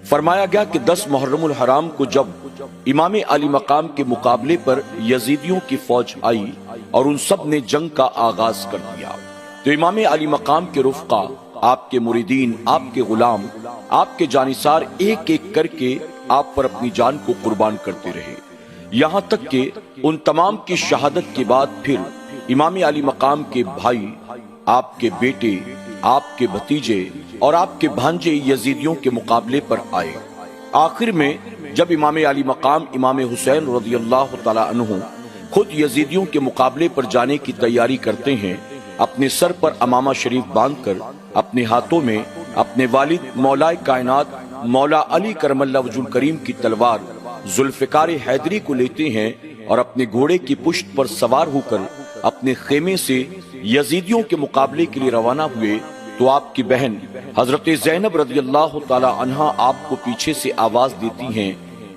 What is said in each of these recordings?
فرمایا گیا کہ 10 محرم الحرام کو جب امام علی مقام کے مقابلے پر یزیدیوں کی فوج آئی اور ان سب نے جنگ کا آغاز کر دیا تو امام علی مقام کے رفقا، آپ کے مریدین، آپ کے غلام، آپ کے جانثار ایک ایک کر کے آپ پر اپنی جان کو قربان کرتے رہے، یہاں تک کہ ان تمام کی شہادت کے بعد پھر امام علی مقام کے بھائی، آپ کے بیٹے، آپ کے بھتیجے اور آپ کے بھانجے یزیدیوں کے مقابلے پر آئے۔ آخر میں جب امام علی مقام امام حسین رضی اللہ تعالی عنہ خود یزیدیوں کے مقابلے پر جانے کی تیاری کرتے ہیں، اپنے سر پر امامہ شریف باندھ کر اپنے ہاتھوں میں اپنے والد مولا کائنات مولا علی کرم اللہ وجہ الکریم کی تلوار ذوالفقار حیدری کو لیتے ہیں اور اپنے گھوڑے کی پشت پر سوار ہو کر اپنے خیمے سے یزیدیوں کے مقابلے کے لیے روانہ ہوئے تو آپ کی بہن حضرت زینب رضی اللہ تعالی عنہا آپ کو پیچھے سے آواز دیتی ہیں،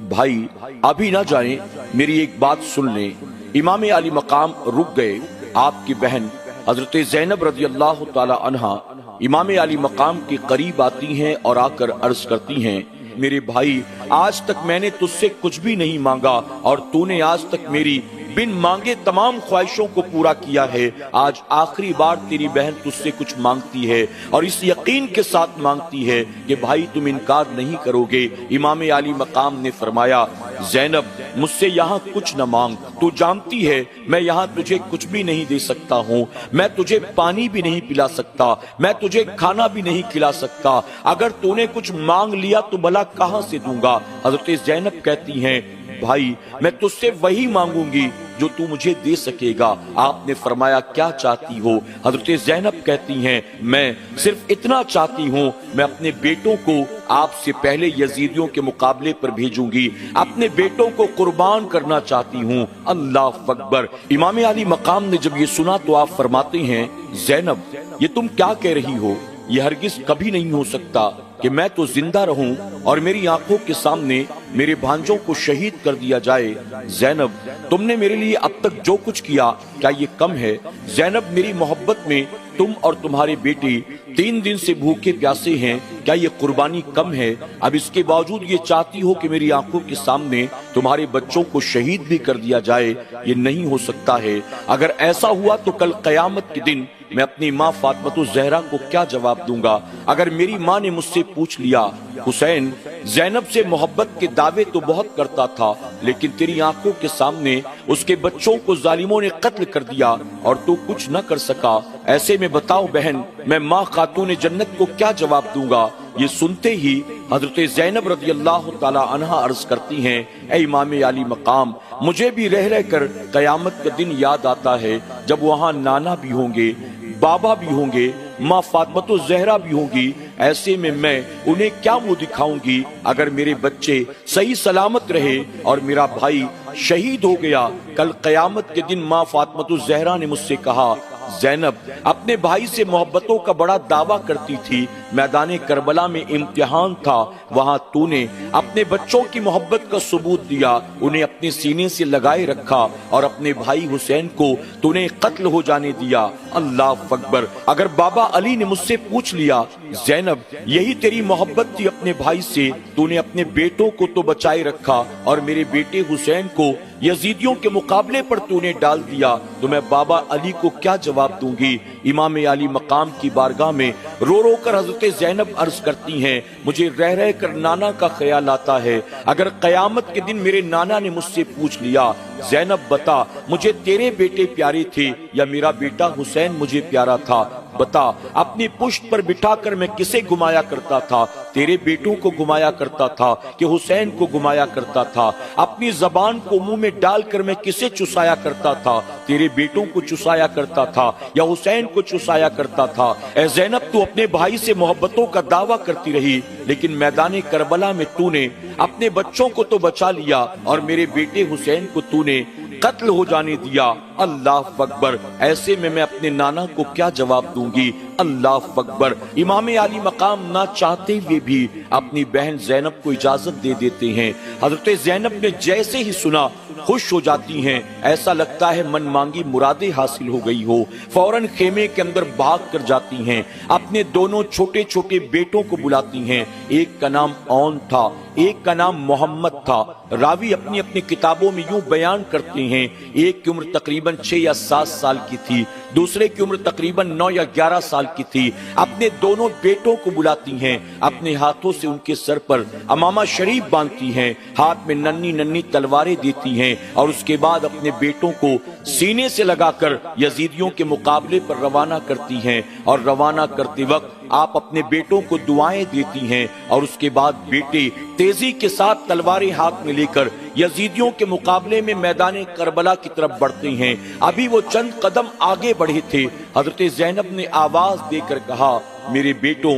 بھائی ابھی نہ جائیں، میری ایک بات سن لیں۔ امام علی مقام رک گئے۔ آپ کی بہن حضرت زینب رضی اللہ تعالی عنہا امام علی مقام کے قریب آتی ہیں اور آ کر عرض کرتی ہیں، میرے بھائی آج تک میں نے تجھ سے کچھ بھی نہیں مانگا اور تو نے آج تک میری بن مانگے تمام خواہشوں کو پورا کیا ہے، آج آخری بار تیری بہن تجھ سے کچھ مانگتی ہے اور اس یقین کے ساتھ مانگتی ہے کہ بھائی تم انکار نہیں کرو گے۔ امام علی مقام نے فرمایا، زینب مجھ سے یہاں کچھ نہ مانگ، تو جانتی ہے میں یہاں تجھے کچھ بھی نہیں دے سکتا ہوں، میں تجھے پانی بھی نہیں پلا سکتا، میں تجھے کھانا بھی نہیں کھلا سکتا، اگر تو نے کچھ مانگ لیا تو بھلا کہاں سے دوں گا؟ حضرت زینب کہتی ہیں، بھائی میں تجھ سے وہی مانگوں گی جو تو مجھے دے سکے گا۔ آپ نے فرمایا کیا چاہتی ہو؟ حضرت زینب کہتی ہیں، میں صرف اتنا چاہتی ہوں، میں اپنے بیٹوں کو آپ سے پہلے یزیدیوں کے مقابلے پر بھیجوں گی، اپنے بیٹوں کو قربان کرنا چاہتی ہوں۔ اللہ اکبر۔ امام علی مقام نے جب یہ سنا تو آپ فرماتے ہیں، زینب یہ تم کیا کہہ رہی ہو؟ یہ ہرگز کبھی نہیں ہو سکتا کہ میں تو زندہ رہوں اور میری آنکھوں کے سامنے میرے بھانجوں کو شہید کر دیا جائے۔ زینب تم نے میرے لیے اب تک جو کچھ کیا کیا یہ کم ہے؟ زینب میری محبت میں تم اور تمہارے بیٹے 3 دن سے بھوکے پیاسے ہیں، کیا یہ قربانی کم ہے؟ اب اس کے باوجود یہ چاہتی ہو کہ میری آنکھوں کے سامنے تمہارے بچوں کو شہید بھی کر دیا جائے؟ یہ نہیں ہو سکتا ہے۔ اگر ایسا ہوا تو کل قیامت کے دن میں اپنی ماں فاطمہ الزہرا کو کیا جواب دوں گا؟ اگر میری ماں نے مجھ سے پوچھ لیا، حسین زینب سے محبت کے دعوے تو بہت کرتا تھا لیکن تیری آنکھوں کے سامنے اس کے بچوں کو ظالموں نے قتل کر دیا اور تو کچھ نہ کر سکا، ایسے میں بتاؤ بہن میں ماں خاتون جنت کو کیا جواب دوں گا؟ یہ سنتے ہی حضرت زینب رضی اللہ تعالی عنہا عرض کرتی ہیں، اے امام علی مقام مجھے بھی رہ رہ کر قیامت کا دن یاد آتا ہے جب وہاں نانا بھی ہوں گے، بابا بھی ہوں گے، ماں فاطمہ الزہرا بھی ہوں گی، ایسے میں انہیں کیا منہ دکھاؤں گی اگر میرے بچے صحیح سلامت رہے اور میرا بھائی شہید ہو گیا؟ کل قیامت کے دن ماں فاطمہ الزہرا نے مجھ سے کہا، زینب اپنے بھائی سے محبتوں کا بڑا دعویٰ کرتی تھی، میدان کربلا میں امتحان تھا، وہاں تو نے اپنے بچوں کی محبت کا ثبوت دیا، انہیں اپنے سینے سے لگائے رکھا اور اپنے بھائی حسین کو تو نے قتل ہو جانے دیا۔ اللہ اکبر۔ اگر بابا علی نے مجھ سے پوچھ لیا، زینب یہی تیری محبت تھی اپنے بھائی سے، تو نے اپنے بیٹوں کو تو بچائے رکھا اور میرے بیٹے حسین کو یزیدیوں کے مقابلے پر تو نے ڈال دیا، تو میں بابا علی کو کیا جواب دوں گی؟ امام علی مقام کی بارگاہ میں رو رو کر حضرت زینب عرض کرتی ہیں، مجھے رہ رہ کر نانا کا خیال آتا ہے، اگر قیامت کے دن میرے نانا نے مجھ سے پوچھ لیا، زینب بتا مجھے تیرے بیٹے پیارے تھے یا میرا بیٹا حسین مجھے پیارا تھا؟ بتا اپنی پشت پر بٹھا کر میں کسے گھمایا کرتا تھا؟ تیرے بیٹوں کو گھمایا کرتا تھا کہ حسین کو گھمایا کرتا تھا؟ اپنی زبان کو منہ میں ڈال کر میں کسے چسایا کرتا تھا؟ تیرے بیٹوں کو چسایا کرتا تھا یا حسین کو چسایا کرتا تھا؟ اے زینب تو اپنے بھائی سے محبتوں کا دعویٰ کرتی رہی لیکن میدان کربلا میں تو نے اپنے بچوں کو تو بچا لیا اور میرے بیٹے حسین کو تو نے قتل ہو جانے دیا۔ اللہ اکبر۔ ایسے میں اپنے نانا کو کیا جواب دوں گی؟ اللہ اکبر۔ امام علی مقام نہ چاہتے ہوئے بھی اپنی بہن زینب کو اجازت دے دیتے ہیں۔ حضرت زینب نے جیسے ہی سنا خوش ہو جاتی ہیں، ایسا لگتا ہے من مانگی مرادیں حاصل ہو گئی ہو، فوراً خیمے کے اندر بھاگ کر جاتی ہیں، اپنے دونوں چھوٹے چھوٹے بیٹوں کو بلاتی ہیں۔ ایک کا نام اون تھا، ایک کا نام محمد تھا۔ راوی اپنی اپنی کتابوں میں یوں بیان کرتے ہیں، ایک کی عمر تقریباً 6 یا 7 سال کی تھی، دوسرے کی عمر تقریباً 9 یا 11 سال کی تھی۔ اپنے دونوں بیٹوں کو بلاتی ہیں، اپنے ہاتھوں سے ان کے سر پر امامہ شریف باندھتی ہیں، ہاتھ میں ننھی ننھی تلواریں دیتی ہیں، اور اس کے بعد اپنے بیٹوں کو سینے سے لگا کر یزیدیوں کے مقابلے پر روانہ کرتی ہیں، اور روانہ کرتے وقت آپ اپنے بیٹوں کو دعائیں دیتی ہیں، اور اس کے بعد بیٹے تیزی کے ساتھ تلواریں ہاتھ میں لے کر یزیدیوں کے مقابلے میں میدان کربلا کی طرف بڑھتے ہیں۔ ابھی وہ چند قدم آگے بڑھے تھے، حضرت زینب نے آواز دے کر کہا، میرے بیٹوں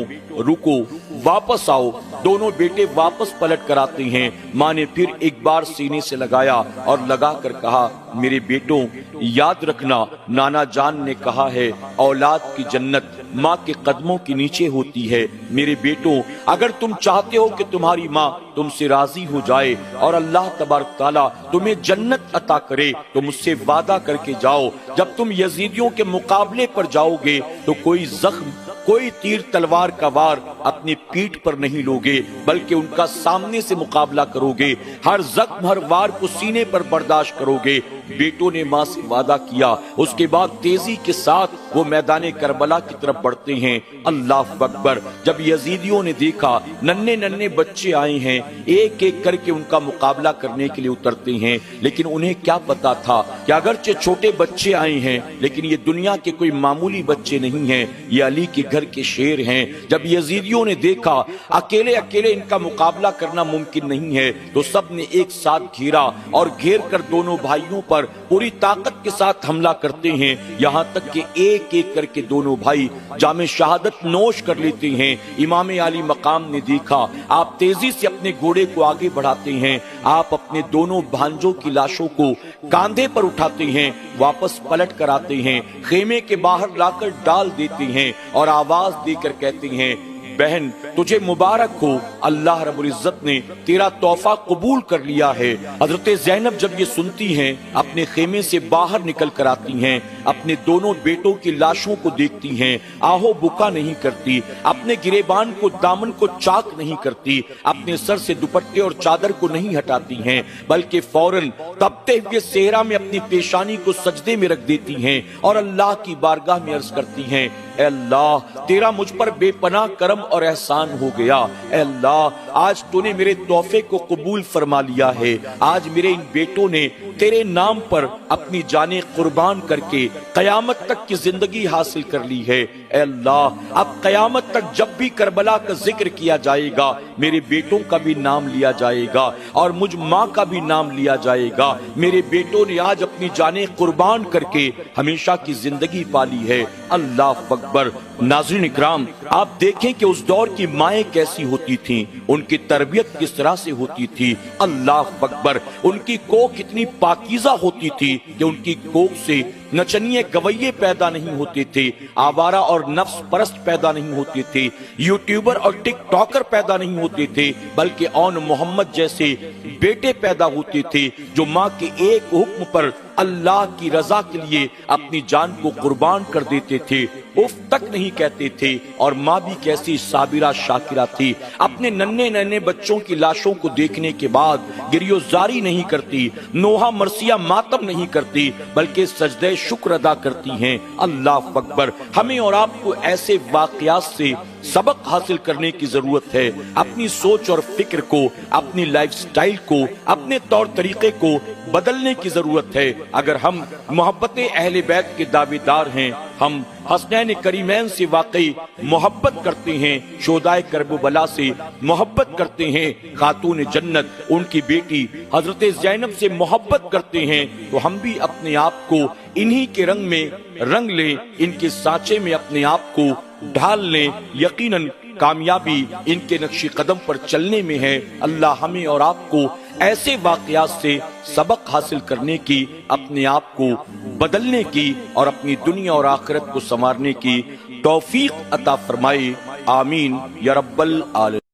رکو، واپس آؤ۔ دونوں بیٹے واپس پلٹ کر آتے ہیں۔ ماں نے پھر ایک بار سینے سے لگایا اور لگا کر کہا، میرے بیٹوں یاد رکھنا، نانا جان نے کہا ہے اولاد کی جنت ماں کے قدموں کے نیچے ہوتی ہے۔ میرے بیٹوں اگر تم چاہتے ہو کہ تمہاری ماں تم سے راضی ہو جائے اور اللہ تبارک تعالیٰ تمہیں جنت عطا کرے تو مجھ سے وعدہ کر کے جاؤ، جب تم یزیدیوں کے مقابلے پر جاؤ گے تو کوئی زخم، کوئی تیر تلوار کا وار اپنی پیٹھ پر نہیں لوگے، بلکہ ان کا سامنے سے مقابلہ کرو گے، ہر زخم ہر وار کو سینے پر برداشت کرو گے۔ بیٹوں نے ماں سے وعدہ کیا، اس کے بعد تیزی کے ساتھ وہ میدان کربلا کی طرف بڑھتے ہیں۔ اللہ اکبر! جب یزیدیوں نے دیکھا ننھے ننھے بچے آئے ہیں، ایک ایک کر کے ان کا مقابلہ کرنے کے لیے اترتے ہیں، لیکن انہیں کیا پتا تھا کہ اگرچہ چھوٹے بچے آئے ہیں لیکن یہ دنیا کے کوئی معمولی بچے نہیں ہیں، یہ علی کے گھر کے شیر ہیں۔ جب یزیدیوں نے دیکھا اکیلے اکیلے ان کا مقابلہ کرنا ممکن نہیں ہے تو سب نے ایک ساتھ گھیرا اور گھیر کر دونوں بھائیوں پر پوری طاقت کے ساتھ حملہ کرتے ہیں، یہاں تک کہ ایک ایک کر کے دونوں بھائی جام شہادت نوش کر لیتے ہیں۔ امام علی مقام نے دیکھا، آپ تیزی سے اپنے گھوڑے کو آگے بڑھاتے ہیں، آپ اپنے دونوں بھانجوں کی لاشوں کو کاندھے پر اٹھاتے ہیں، واپس پلٹ کر آتے ہیں، خیمے کے باہر لا کر ڈال دیتے ہیں اور آواز دے کر کہتے ہیں، بہن تجھے مبارک ہو، اللہ رب العزت نے تیرا تحفہ قبول کر لیا ہے۔ حضرت زینب جب یہ سنتی ہیں اپنے خیمے سے باہر نکل کر آتی ہیں، اپنے دونوں بیٹوں کی لاشوں کو دیکھتی ہیں، آہو بکا نہیں کرتی، اپنے گریبان کو دامن کو چاک نہیں کرتی، اپنے سر سے دوپٹے اور چادر کو نہیں ہٹاتی ہیں، بلکہ فوراً تپتے ہوئے صحرا میں اپنی پیشانی کو سجدے میں رکھ دیتی ہیں اور اللہ کی بارگاہ میں عرض کرتی ہیں، اے اللہ تیرا مجھ پر بے پناہ کرم اور احسان ہو گیا، اے اللہ آج تو نے میرے تحفے کو قبول فرما لیا ہے، آج میرے ان بیٹوں نے تیرے نام پر اپنی جانیں قربان کر کے قیامت تک کی زندگی حاصل کر لی ہے۔ اے اللہ اب قیامت تک جب بھی کربلا کا ذکر کیا جائے گا میرے بیٹوں کا بھی نام لیا جائے گا اور مجھ ماں کا بھی نام لیا جائے گا۔ میرے بیٹوں نے آج اپنی جانیں قربان کر کے ہمیشہ کی زندگی پالی ہے۔ اللہ اکبر! ناظرین اکرام، آپ دیکھیں کہ اس دور کی مائیں کیسی ہوتی تھیں، ان کی تربیت کس طرح سے ہوتی تھی۔ اللہ اکبر! ان کی کوکھ اتنی پاکیزہ ہوتی تھی کہ ان کی کوکھ سے نچنیے گویے پیدا نہیں ہوتے تھے، آوارہ اور نفس پرست پیدا نہیں ہوتے تھے، یوٹیوبر اور ٹک ٹاکر پیدا نہیں ہوتے تھے، بلکہ اون محمد جیسے بیٹے پیدا ہوتے تھے جو ماں کے ایک حکم پر اللہ کی رضا کے لیے اپنی جان کو قربان کر دیتے تھے، اف تک نہیں کہتے تھے۔ اور ماں بھی کیسی صابرہ شاکرہ تھی، اپنے ننھے ننھے بچوں کی لاشوں کو دیکھنے کے بعد گریو زاری نہیں کرتی، نوحہ مرثیہ ماتم نہیں کرتی، بلکہ سجدہ شکر ادا کرتی ہیں۔ اللہ اکبر! ہمیں اور آپ کو ایسے واقعات سے سبق حاصل کرنے کی ضرورت ہے، اپنی سوچ اور فکر کو، اپنی لائف سٹائل کو، اپنے طور طریقے کو بدلنے کی ضرورت ہے۔ اگر ہم محبت اہل بیت کے دعوے دار ہیں، ہم حسنین کریمین سے واقعی محبت کرتے ہیں، شہدائے کربلا سے محبت کرتے ہیں، خاتون جنت ان کی بیٹی حضرت زینب سے محبت کرتے ہیں، تو ہم بھی اپنے آپ کو انہی کے رنگ میں رنگ لیں، ان کے سانچے میں اپنے آپ کو ڈھال لیں۔ یقیناً کامیابی ان کے نقش قدم پر چلنے میں ہے۔ اللہ ہمیں اور آپ کو ایسے واقعات سے سبق حاصل کرنے کی، اپنے آپ کو بدلنے کی اور اپنی دنیا اور آخرت کو سنوارنے کی توفیق عطا فرمائے۔ آمین یا رب العالمین۔